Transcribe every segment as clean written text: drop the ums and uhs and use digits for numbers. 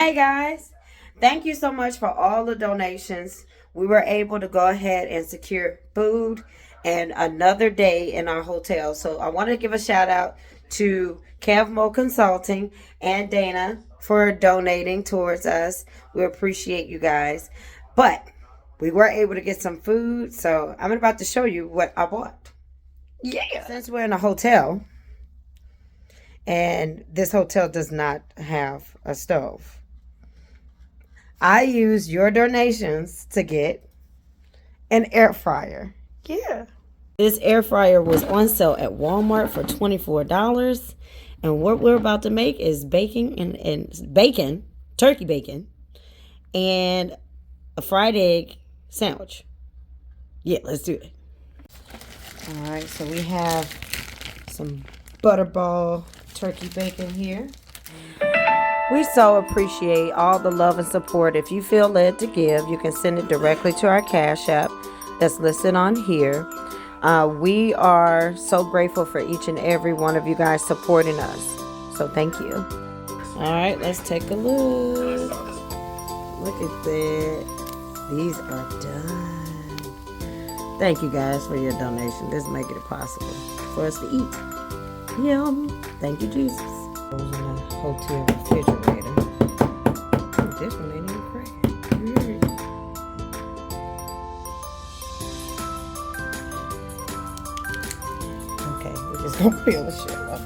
Hey guys, thank you so much for all the donations. We were able to go ahead and secure food and another day in our hotel. So I want to give a shout out to Cavmo Consulting and Dana for donating towards us. We appreciate you guys. But we were able to get some food, so I'm about to show you what I bought. Yeah. Since we're in a hotel, and this hotel does not have a stove, I used your donations to get an air fryer. Yeah. This air fryer was on sale at Walmart for $24. And what we're about to make is bacon, turkey bacon, and a fried egg sandwich. Yeah, let's do it. All right, so we have some butterball turkey bacon here. We so appreciate all the love and support. If you feel led to give, you can send it directly to our Cash App that's listed on here. We are so grateful for each and every one of you guys supporting us. So thank you. All right, let's take a look. Look at that. These are done. Thank you guys for your donation. This is making it possible for us to eat. Yum. Thank you, Jesus. In a hotel refrigerator. Oh, this one ain't even cracked. Okay, we're just gonna peel the shit off.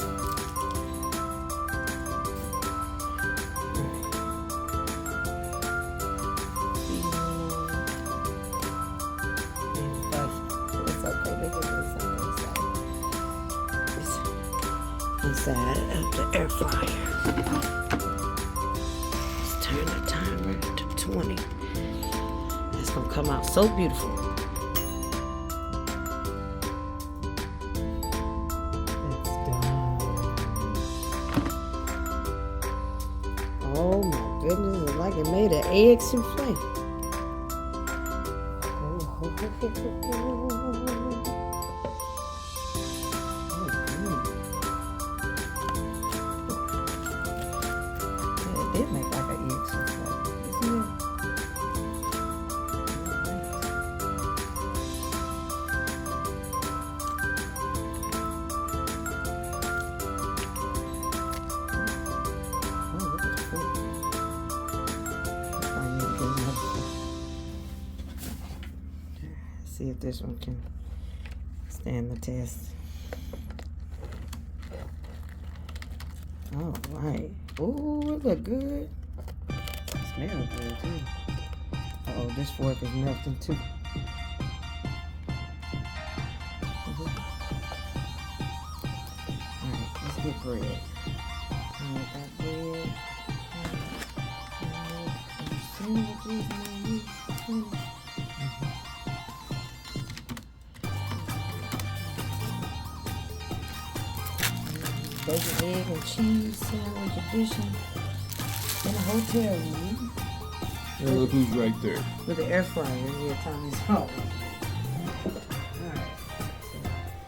It's okay. Look at this on the inside of the air fryer. Let's turn the timer to 20. It's gonna come out so beautiful. It's done. Oh my goodness, it's like it made an egg souffle. It did make like an egg souffle, isn't it? Oh, look at the food. I need to get another one. See if this one can stand the test. All right. Ooh, it look good. It smells good too. Uh-oh, this fork is melting too. Alright, let's get bread. Alright, got bread. Bacon, egg, and cheese sandwich edition in a hotel room. Yeah, look who's right there. With the air fryer. Yeah, Tommy's home. Alright.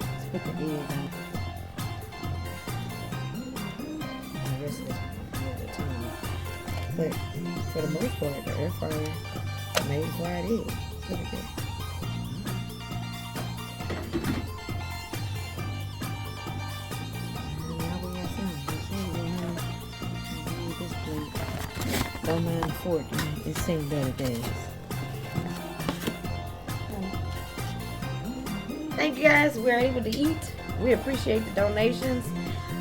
Let's put the egg on. The rest of this one at a time. But for the most part, the air fryer made fried eggs. Look at that. Don't mind forking. It's seen better days. Thank you guys. We're able to eat. We appreciate the donations.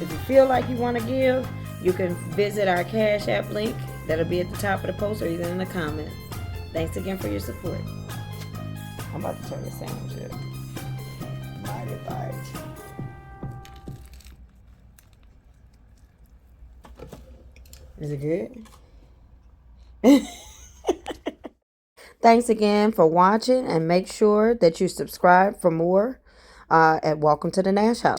If you feel like you want to give, you can visit our Cash App link. That'll be at the top of the post or even in the comments. Thanks again for your support. I'm about to turn the sandwich up. Mighty bite. Is it good? Thanks again for watching, and make sure that you subscribe for more at Welcome to the Nash House.